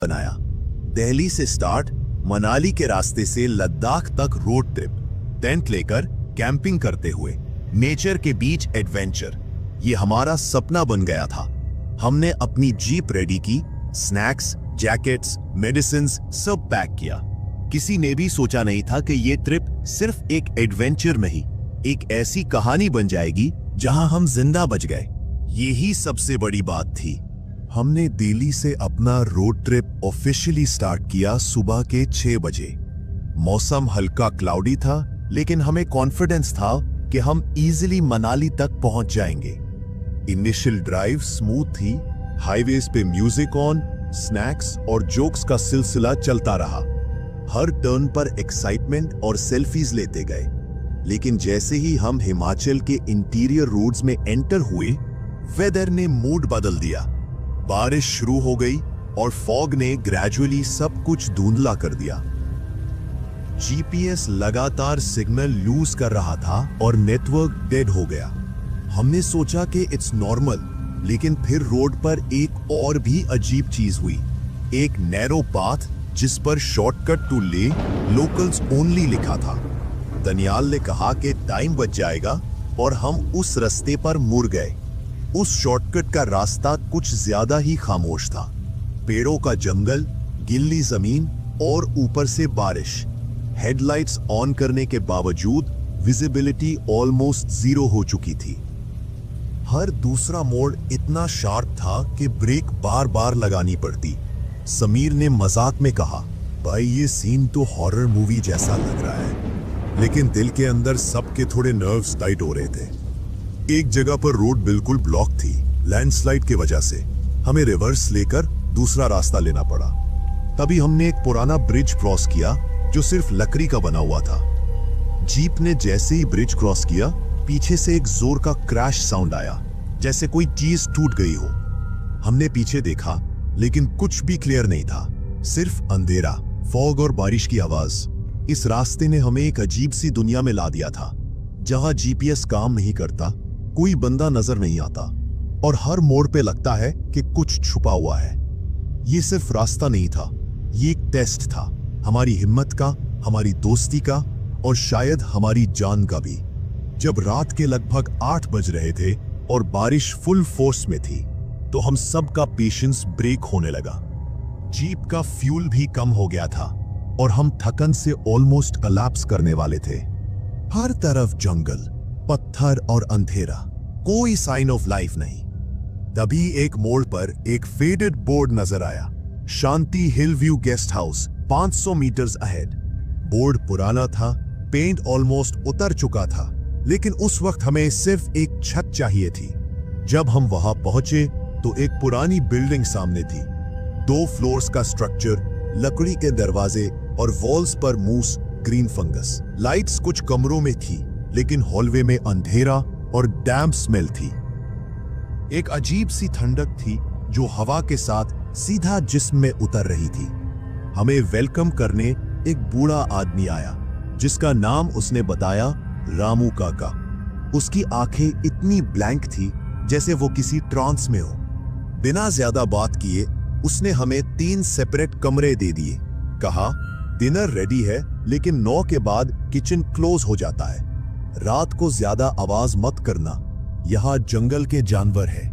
बनाया। दिल्ली से स्टार्ट, मनाली के रास्ते से लद्दाख तक रोड ट्रिप, टेंट लेकर कैंपिंग करते हुए नेचर के बीच एडवेंचर, ये हमारा सपना बन गया था। हमने अपनी जीप रेडी की, स्नैक्स, जैकेट्स, मेडिसिन्स सब पैक किया। किसी ने भी सोचा नहीं था कि ये ट्रिप सिर्फ एक एडवेंचर नहीं, एक ऐसी कहानी बन जाएगी जहां हम जिंदा बच गए। यही सबसे बड़ी बात थी। हमने दिल्ली से अपना रोड ट्रिप ऑफिशियली स्टार्ट किया सुबह के 6 बजे। मौसम हल्का क्लाउडी था, लेकिन हमें कॉन्फिडेंस था कि हम इजीली मनाली तक पहुंच जाएंगे। इनिशियल ड्राइव स्मूथ थी, हाईवेज पे म्यूजिक ऑन, स्नैक्स और जोक्स का सिलसिला चलता रहा। हर टर्न पर एक्साइटमेंट और सेल्फीज लेते गए। लेकिन जैसे ही हम हिमाचल के इंटीरियर रोड्स में एंटर हुए, वेदर ने मूड बदल दिया। बारिश शुरू हो गई और फॉग ने ग्रेजुअली सब कुछ धुंधला कर दिया। जीपीएस लगातार सिग्नल लूज कर रहा था और नेटवर्क डेड हो गया। हमने सोचा कि इट्स नॉर्मल, लेकिन फिर रोड पर एक और भी अजीब चीज हुई। एक नैरो पाथ जिस पर शॉर्टकट टू ले लोकल्स ओनली लिखा था। दनियाल ने कहा कि टाइम बच जाएगा और हम उस रास्ते पर मुड़ गए। उस शॉर्टकट का रास्ता कुछ ज्यादा ही खामोश था। पेड़ों का जंगल, गिल्ली जमीन और ऊपर से बारिश। हेडलाइट्स ऑन करने के बावजूद विजिबिलिटी ऑलमोस्ट जीरो हो चुकी थी। हर दूसरा मोड़ इतना शार्प था कि ब्रेक बार बार लगानी पड़ती। समीर ने मजाक में कहा, भाई ये सीन तो हॉरर मूवी जैसा लग रहा है। लेकिन दिल के अंदर सबके थोड़े नर्व्स टाइट हो रहे थे। एक जगह पर रोड बिल्कुल ब्लॉक थी, लैंडस्लाइड की वजह से। हमें रिवर्स लेकर दूसरा रास्ता लेना पड़ा। तभी हमने एक पुराना ब्रिज क्रॉस किया जो सिर्फ लकड़ी का बना हुआ था। जीप ने जैसे ही ब्रिज क्रॉस किया, पीछे से एक जोर का क्रैश साउंड आया, जैसे कोई चीज टूट गई हो। हमने पीछे देखा, लेकिन कुछ भी क्लियर नहीं था, सिर्फ अंधेरा, फॉग और बारिश की आवाज। इस रास्ते ने हमें एक अजीब सी दुनिया में ला दिया था, जहां जीपीएस काम नहीं करता, कोई बंदा नजर नहीं आता और हर मोड़ पे लगता है कि कुछ छुपा हुआ है। ये सिर्फ रास्ता नहीं था, ये एक टेस्ट था, हमारी हिम्मत का, हमारी दोस्ती का और शायद हमारी जान का भी। जब रात के लगभग 8 बज रहे थे और बारिश फुल फोर्स में थी, तो हम सब का पेशेंस ब्रेक होने लगा। जीप का फ्यूल भी कम हो गया था और हम थकन से ऑलमोस्ट कोलैप्स करने वाले थे। हर तरफ जंगल, पत्थर और अंधेरा, कोई साइन ऑफ लाइफ नहीं। तभी एक मोड़ पर एक फेडेड बोर्ड नजर आया, Shanti hill view guest house 500 metres ahead. Board पुराना था, पेंट ऑलमोस्ट उतर चुका था, लेकिन उस वक्त हमें सिर्फ एक छत चाहिए थी। जब हम वहां पहुंचे तो एक पुरानी बिल्डिंग सामने थी। 2 फ्लोर्स का स्ट्रक्चर, लकड़ी के दरवाजे और वॉल्स पर मूस ग्रीन फंगस। लाइट्स कुछ कमरों में थी, लेकिन हॉलवे में अंधेरा और डैम्प स्मेल थी। एक अजीब सी ठंडक थी जो हवा के साथ सीधा जिस्म में उतर रही थी। हमें वेलकम करने एक बूढ़ा आदमी आया, जिसका नाम उसने बताया रामू काका। उसकी आंखें इतनी ब्लैंक थी जैसे वो किसी ट्रांस में हो। बिना ज्यादा बात किए उसने हमें 3 सेपरेट कमरे दे दिए। कहा, डिनर रेडी है, लेकिन 9 के बाद किचन क्लोज हो जाता है। रात को ज्यादा आवाज मत करना, यहाँ जंगल के जानवर है।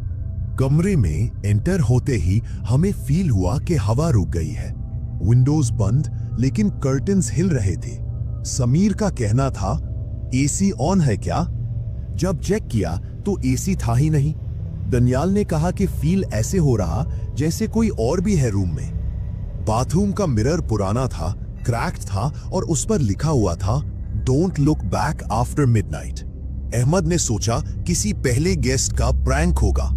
कमरे में एंटर होते ही हमें फील हुआ कि हवा रुक गई है। विंडोज बंद, लेकिन कर्टन्स हिल रहे थे। समीर का कहना था, एसी ऑन है क्या? जब चेक किया तो एसी था ही नहीं। दनियाल ने कहा कि फील ऐसे हो रहा जैसे कोई और भी है रूम में। बाथरूम का मिरर पुराना था, क्रैक्ड था और उस पर लिखा हुआ था, don't look back after midnight. Ahmad ने सोचा किसी पहले गेस्ट का प्रैंक होगा,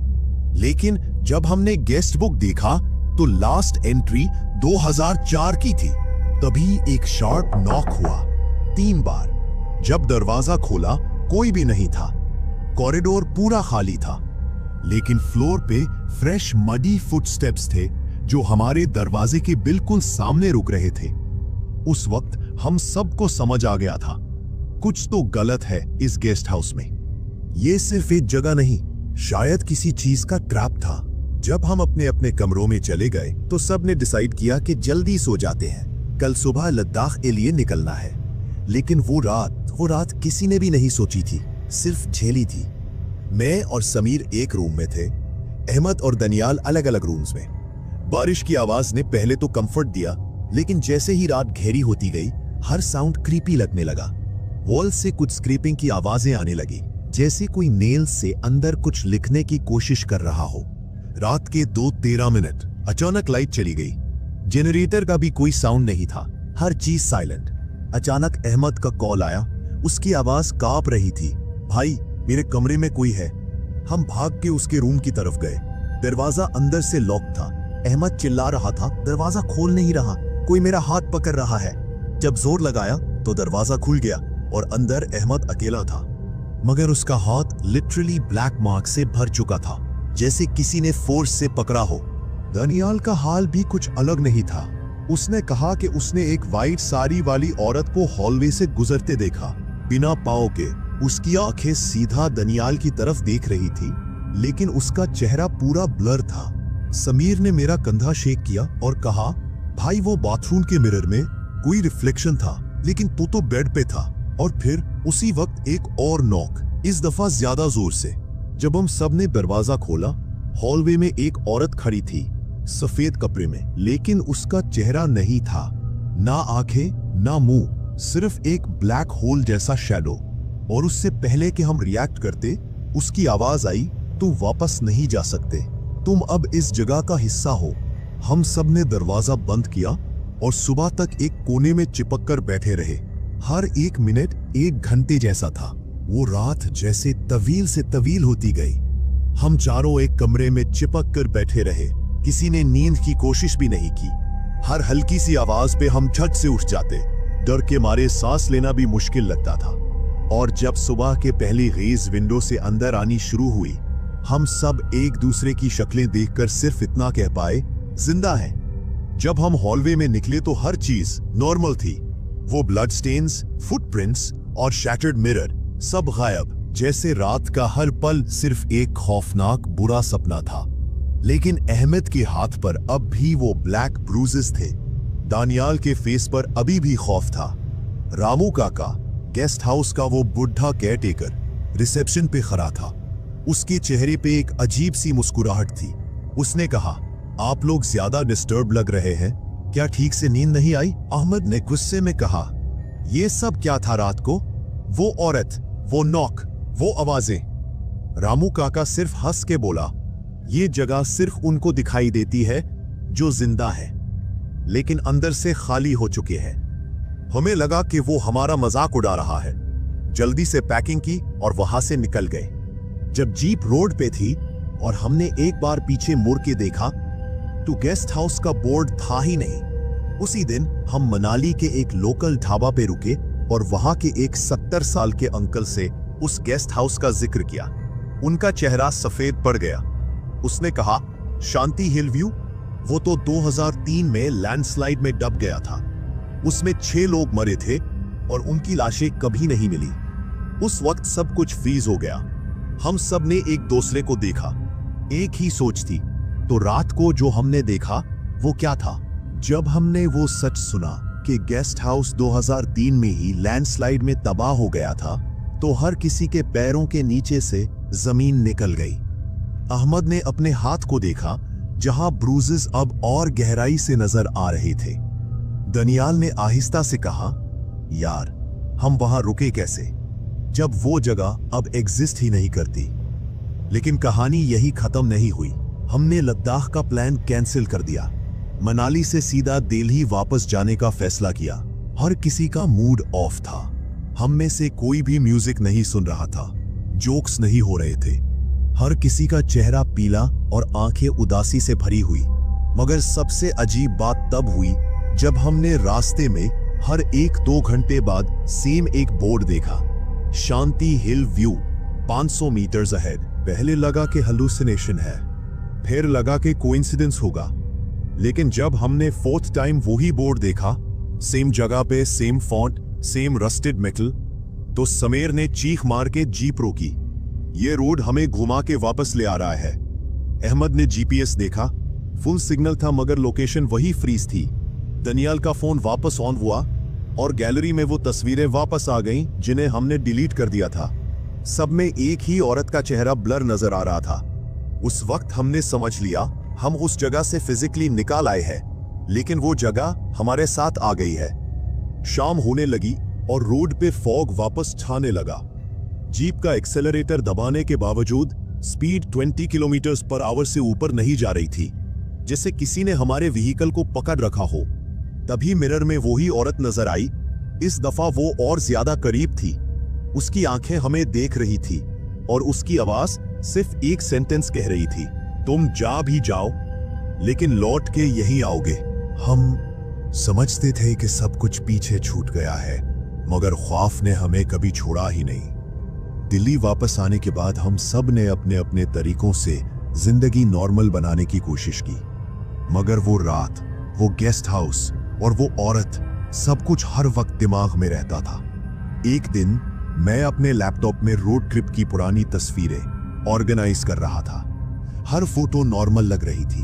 लेकिन जब हमने गेस्ट बुक देखा तो लास्ट एंट्री 2004 की थी। तभी एक शार्प नॉक हुआ 3 बार। जब दरवाजा खोला कोई भी नहीं था। कॉरिडोर पूरा खाली था, लेकिन फ्लोर पे फ्रेश मडी फुटस्टेप्स थे जो हमारे दरवाजे के बिल्कुल सामने रुक रहे थे। उस वक्त हम सबको समझ आ गया था, कुछ तो गलत है इस गेस्ट हाउस में। ये सिर्फ एक जगह नहीं, शायद किसी चीज का ट्रैप था। जब हम अपने अपने कमरों में चले गए तो सब ने डिसाइड किया कि जल्दी सो जाते हैं, कल सुबह लद्दाख के लिए निकलना है। लेकिन वो रात किसी ने भी नहीं सोची थी, सिर्फ झेली थी। मैं और समीर एक रूम में थे, अहमद और दनियाल अलग अलग रूम्स में। बारिश की आवाज ने पहले तो कंफर्ट दिया, लेकिन जैसे ही रात गहरी होती गई हर साउंड क्रीपी लगने लगा। वॉल से कुछ स्क्रीपिंग की आवाजें आने लगी, जैसे कोई नेल से अंदर कुछ लिखने की कोशिश कर रहा हो। रात के 2:13 अचानक लाइट चली गई। जनरेटर का भी कोई साउंड नहीं था, हर चीज साइलेंट। अचानक अहमद का कॉल आया, उसकी आवाज कांप रही थी। भाई, मेरे कमरे में कोई है। हम भाग के उसके रूम की तरफ गए। दरवाजा अंदर से लॉक था। अहमद चिल्ला रहा था, दरवाजा खोल नहीं रहा, कोई मेरा हाथ पकड़ रहा है। जब जोर लगाया तो दरवाजा खुल गया और अंदर अहमद अकेला था, मगर उसका हाथ लिटरली ब्लैक मार्क से भर चुका था, जैसे किसी ने फोर्स से पकड़ा हो। दनियाल का हाल भी कुछ अलग नहीं था। उसने कहा कि उसने एक वाइट साड़ी वाली औरत को हॉलवे से गुजरते देखा, बिना पाँव के। उसकी आंखें सीधा दनियाल की तरफ देख रही थी, लेकिन उसका चेहरा पूरा ब्लर था। समीर ने मेरा कंधा शेक किया और कहा, भाई वो बाथरूम के मिरर में कोई रिफ्लेक्शन था, लेकिन तू तो बेड पे था। और फिर उसी वक्त एक और नॉक, इस दफा ज्यादा जोर से। जब हम सब ने दरवाजा खोला, हॉलवे में एक औरत खड़ी थी, सफेद कपड़े में, लेकिन उसका चेहरा नहीं था, ना आंखें ना मुंह, सिर्फ एक ब्लैक होल जैसा शैडो। और उससे पहले कि हम रिएक्ट करते, उसकी आवाज आई, तुम वापस नहीं जा सकते, तुम अब इस जगह का हिस्सा हो। हम सब ने दरवाजा बंद किया और सुबह तक एक कोने में चिपक कर बैठे रहे। हर एक मिनट एक घंटे जैसा था। वो रात जैसे तवील से तवील होती गई। हम चारों एक कमरे में चिपक कर बैठे रहे, किसी ने नींद की कोशिश भी नहीं की। हर हल्की सी आवाज पे हम झट से उठ जाते, डर के मारे सांस लेना भी मुश्किल लगता था। और जब सुबह के पहली रेज विंडो से अंदर आनी शुरू हुई, हम सब एक दूसरे की शक्लें देखकर सिर्फ इतना कह पाए, जिंदा है। जब हम हॉलवे में निकले तो हर चीज नॉर्मल थी। वो ब्लड स्टेन्स, फुटप्रिंट्स और शैटर्ड मिरर सब गायब, जैसे रात का हर पल सिर्फ एक खौफनाक बुरा सपना था। लेकिन अहमद के हाथ पर अब भी वो ब्लैक ब्रूजेस थे। दानियाल के फेस पर अभी भी खौफ था। रामू काका, गेस्ट हाउस का वो बुढ़ा केयरटेकर, रिसेप्शन पे खड़ा था। उसके चेहरे पे एक अजीब सी मुस्कुराहट थी। उसने कहा, आप लोग ज्यादा डिस्टर्ब लग रहे हैं, क्या ठीक से नींद नहीं आई? अहमद ने गुस्से में कहा, ये सब क्या था रात को? वो औरत, वो नॉक, वो आवाजें। रामू काका सिर्फ हंस के बोला, ये जगह सिर्फ उनको दिखाई देती है जो जिंदा है, लेकिन अंदर से खाली हो चुके हैं। हमें लगा कि वो हमारा मजाक उड़ा रहा है। जल्दी से पैकिंग की और वहां से निकल गए। जब जीप रोड पे थी और हमने एक बार पीछे मुड़ के देखा तो गेस्ट हाउस का बोर्ड था ही नहीं। उसी दिन हम मनाली के एक लोकल ढाबा पे रुके और वहां के एक 70 साल के अंकल से उस गेस्ट हाउस का जिक्र किया। उनका चेहरा सफेद पड़ गया। उसने कहा, शांति हिल व्यू, वो तो 2003 में लैंडस्लाइड में दब गया था। उसमें 6 लोग मरे थे और उनकी लाशें कभी नहीं मिली। उस वक्त सब कुछ फ्रीज हो गया। हम सब ने एक दूसरे को देखा, एक ही सोच थी। तो रात को जो हमने देखा वो क्या था? जब हमने वो सच सुना कि गेस्ट हाउस 2003 में ही लैंडस्लाइड में तबाह हो गया था, तो हर किसी के पैरों के नीचे से जमीन निकल गई। अहमद ने अपने हाथ को देखा, जहां ब्रूजेस अब और गहराई से नजर आ रहे थे। दनियाल ने आहिस्ता से कहा, यार, हम वहां रुके कैसे, जब वो जगह अब एग्जिस्ट ही नहीं करती। लेकिन कहानी यही खत्म नहीं हुई। हमने लद्दाख का प्लान कैंसिल कर दिया। मनाली से सीधा दिल्ली वापस जाने का फैसला किया। हर किसी का मूड ऑफ था। हम में से कोई भी म्यूजिक नहीं सुन रहा था, जोक्स नहीं हो रहे थे। हर किसी का चेहरा पीला और आंखें उदासी से भरी हुई। मगर सबसे अजीब बात तब हुई जब हमने रास्ते में हर 1-2 घंटे बाद सेम एक बोर्ड देखा, शांति हिल व्यू 500 मीटर्स अहेड। पहले लगा कि हेलुसिनेशन है, फिर लगा कि कोइंसिडेंस होगा। लेकिन जब हमने 4th टाइम वही बोर्ड देखा, सेम जगह पे, same font, same rusted metal, तो समीर ने चीख मार के जीप रोकी। ये रोड हमें घुमा के वापस ले आ रहा है। अहमद ने जीपीएस देखा, फुल सिग्नल था मगर लोकेशन वही फ्रीज थी। दानियाल का फोन वापस ऑन हुआ और गैलरी में वो तस्वीरें वापस आ गईं जिन्हें हमने डिलीट कर दिया था। सब में एक ही औरत का चेहरा ब्लर नजर आ रहा था। उस वक्त हमने समझ लिया हम उस जगह से फिजिकली निकाल आए हैं, लेकिन वो जगह हमारे साथ आ गई है। शाम होने लगी और रोड पे फॉग वापस छाने लगा। जीप का एक्सेलरेटर दबाने के बावजूद स्पीड 20 किलोमीटर पर आवर से ऊपर नहीं जा रही थी, जैसे किसी ने हमारे व्हीकल को पकड़ रखा हो। तभी मिरर में वही औरत नजर आई। इस दफा वो और ज्यादा करीब थी। उसकी आंखें हमें देख रही थी और उसकी आवाज सिर्फ एक सेंटेंस कह रही थी, तुम जा भी जाओ लेकिन लौट के यहीं आओगे। हम समझते थे कि सब कुछ पीछे छूट गया है, मगर ख्वाफ ने हमें कभी छोड़ा ही नहीं। दिल्ली वापस आने के बाद हम सब ने अपने अपने तरीकों से जिंदगी नॉर्मल बनाने की कोशिश की, मगर वो रात, वो गेस्ट हाउस और वो औरत, सब कुछ हर वक्त दिमाग में रहता था। एक दिन मैं अपने लैपटॉप में रोड ट्रिप की पुरानी तस्वीरें ऑर्गेनाइज कर रहा था। हर फोटो नॉर्मल लग रही थी,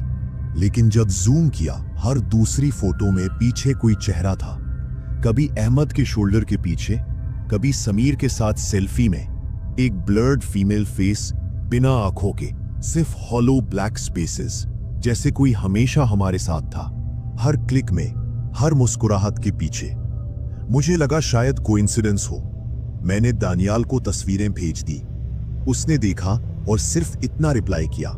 लेकिन जब जूम किया हर दूसरी फोटो में पीछे कोई चेहरा था। कभी अहमद के शोल्डर के पीछे, कभी समीर के साथ सेल्फी में एक ब्लर्ड फीमेल फेस, बिना आंखों के, सिर्फ हॉलो ब्लैक स्पेसेस, जैसे कोई हमेशा हमारे साथ था। हर क्लिक में, हर मुस्कुराहट के पीछे। मुझे लगा शायद कोइंसिडेंस हो। मैंने दानियाल को तस्वीरें भेज दी। उसने देखा और सिर्फ इतना रिप्लाई किया,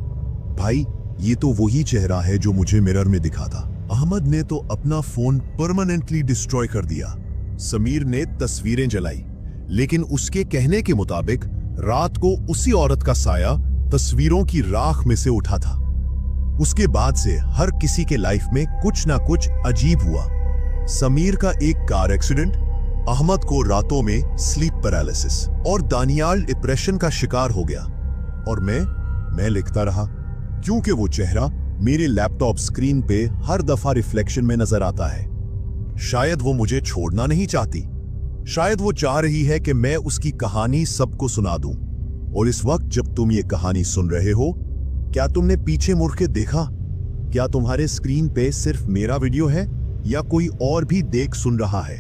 भाई ये तो वही चेहरा है जो मुझे मिरर में दिखा था। अहमद ने तो अपना फोन परमानेंटली डिस्ट्रॉय कर दिया। समीर ने तस्वीरें जलाई, लेकिन उसके कहने के मुताबिक रात को उसी औरत का साया तस्वीरों की राख में से उठा था। उसके बाद से हर किसी के लाइफ में कुछ ना कुछ अजीब हुआ। समीर का एक कार एक्सीडेंट, अहमद को रातों में स्लीप पैरालिसिस और दानियाल डिप्रेशन का शिकार हो गया। और मैं लिखता रहा, क्योंकि वो चेहरा मेरे लैपटॉप स्क्रीन पे हर दफा रिफ्लेक्शन में नजर आता है। शायद वो मुझे छोड़ना नहीं चाहती, शायद वो चाह रही है कि मैं उसकी कहानी सबको सुना दूं। और इस वक्त जब तुम ये कहानी सुन रहे हो, क्या तुमने पीछे मुड़ के देखा? क्या तुम्हारे स्क्रीन पे सिर्फ मेरा वीडियो है या कोई और भी देख सुन रहा है?